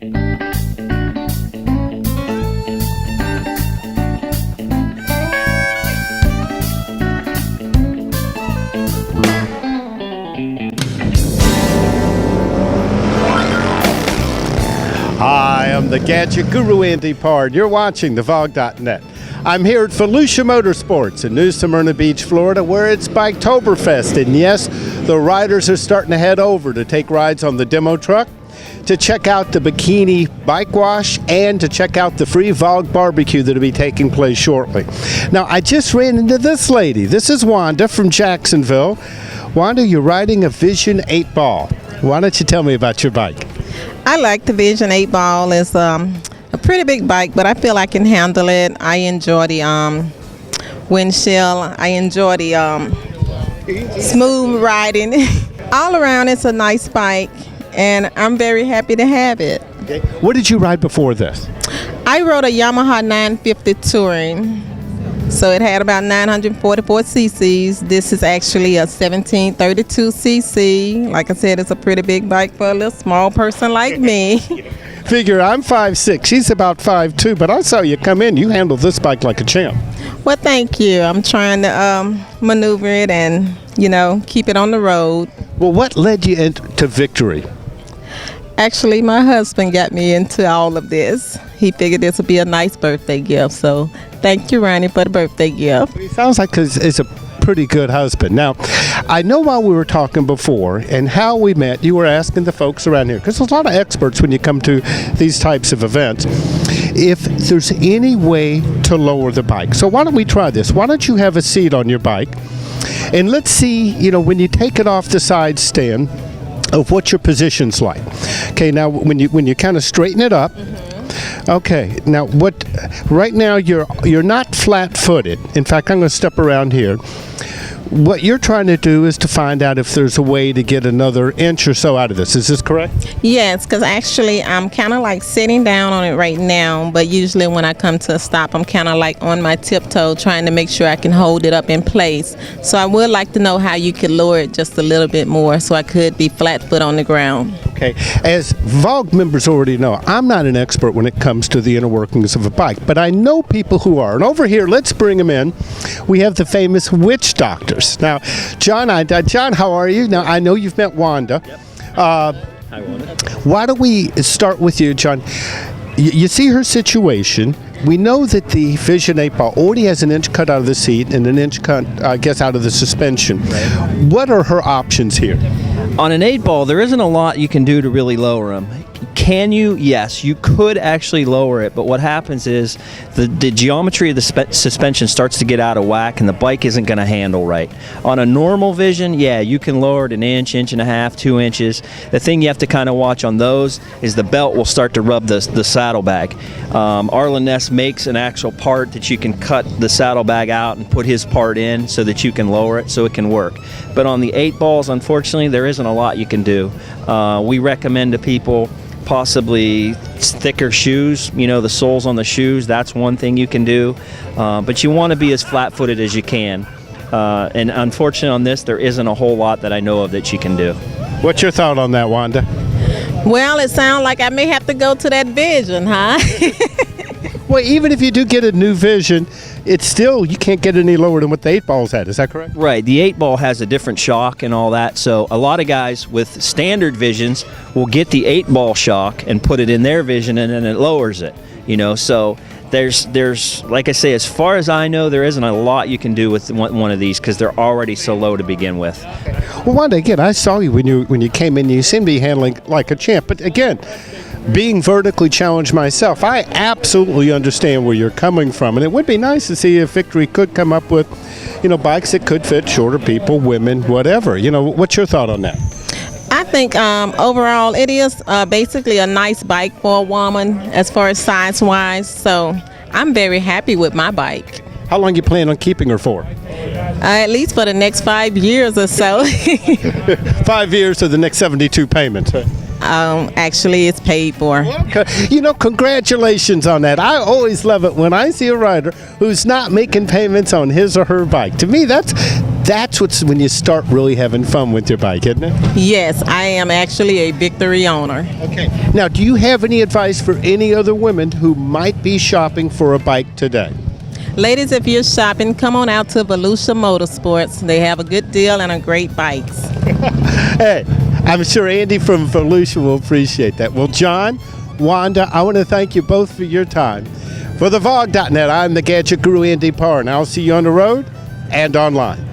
Hi, I'm the Gadget Guru, Andy Pard. You're watching the VOG.net. I'm here at Volusia Motorsports in New Smyrna Beach, Florida, where it's Biketoberfest. And yes, the riders are starting to head over to take rides on the demo truck, to check out the bikini bike wash, and to check out the free VOG barbecue that will be taking place shortly. Now, I just ran into this lady. This is Wanda from Jacksonville. Wanda, you're riding a Vision 8-ball. Why don't you tell me about your bike? I like the Vision 8-ball. It's a pretty big bike, but I feel I can handle it. I enjoy the windshield. I enjoy the smooth riding. All around, it's a nice bike, and I'm very happy to have it. Okay. What did you ride before this? I rode a Yamaha 950 Touring. So it had about 944 cc's. This is actually a 1732 cc. Like I said, it's a pretty big bike for a little small person like me. Figure I'm 5'6", she's about 5'2", but I saw you come in. You handled this bike like a champ. Well, thank you. I'm trying to maneuver it and, keep it on the road. Well, what led you into victory? Actually, my husband got me into all of this. He figured this would be a nice birthday gift. So thank you, Ronnie, for the birthday gift. It sounds like it's a pretty good husband. Now, I know while we were talking before and how we met, you were asking the folks around here, because there's a lot of experts when you come to these types of events, if there's any way to lower the bike. So why don't we try this? Why don't you have a seat on your bike, and let's see, when you take it off the side stand, of what your position's like. Okay, now when you kind of straighten it up. Okay, now right now you're not flat-footed. In fact, I'm going to step around here. What you're trying to do is to find out if there's a way to get another inch or so out of this. Is this correct? Yes, because actually I'm kind of like sitting down on it right now, but usually when I come to a stop, I'm kind of like on my tiptoe trying to make sure I can hold it up in place. So I would like to know how you could lower it just a little bit more so I could be flat foot on the ground. Okay, as VOG members already know, I'm not an expert when it comes to the inner workings of a bike, but I know people who are. And over here, let's bring them in. We have the famous Witchdoctors. Now, John, how are you? Now, I know you've met Wanda. Yep. Hi, Wanda. Why don't we start with you, John? You see her situation. We know that the Vision 8-ball already has an inch cut out of the seat and an inch cut, I guess, out of the suspension. Right. What are her options here? On an 8-ball, there isn't a lot you can do to really lower them. Can you? Yes, you could actually lower it, but what happens is the geometry of the suspension starts to get out of whack and the bike isn't going to handle right. On a normal Vision, yeah, you can lower it an inch, inch and a half, 2 inches. The thing you have to kind of watch on those is the belt will start to rub the saddlebag. Arlen Ness makes an actual part that you can cut the saddlebag out and put his part in so that you can lower it so it can work. But on the 8-balls, unfortunately, there isn't a lot you can do. We recommend to people possibly thicker shoes, the soles on the shoes. That's one thing you can do, but you want to be as flat-footed as you can, and unfortunately on this there isn't a whole lot that I know of that you can do. What's your thought on that, Wanda? Well, it sounds like I may have to go to that Vision, huh? Well, even if you do get a new Vision, it's still, you can't get any lower than what the 8-balls had. Is that correct? Right. The 8-ball has a different shock and all that. So a lot of guys with standard Visions will get the 8-ball shock and put it in their Vision, and then it lowers it. So there's like I say, as far as I know, there isn't a lot you can do with one of these because they're already so low to begin with. Well, Wanda, again, I saw you when you came in. You seemed to be handling like a champ. But again, being vertically challenged myself, I absolutely understand where you're coming from, and it would be nice to see if Victory could come up with, bikes that could fit shorter people, women, whatever. What's your thought on that? I think overall it is basically a nice bike for a woman as far as size-wise, so I'm very happy with my bike. How long you plan on keeping her for? At least for the next 5 years or so. 5 years to the next 72 payments. Actually, it's paid for. Congratulations on that. I always love it when I see a rider who's not making payments on his or her bike. To me, that's That's what's when you start really having fun with your bike, isn't it? Yes, I am actually a Victory owner. Okay. Now, do you have any advice for any other women who might be shopping for a bike today? Ladies, if you're shopping, come on out to Volusia Motorsports. They have a good deal and a great bikes. Hey, I'm sure Andy from Volusia will appreciate that. Well, John, Wanda, I want to thank you both for your time. For the VOG.net, I'm the Gadget Guru, Andy Parr, and I'll see you on the road and online.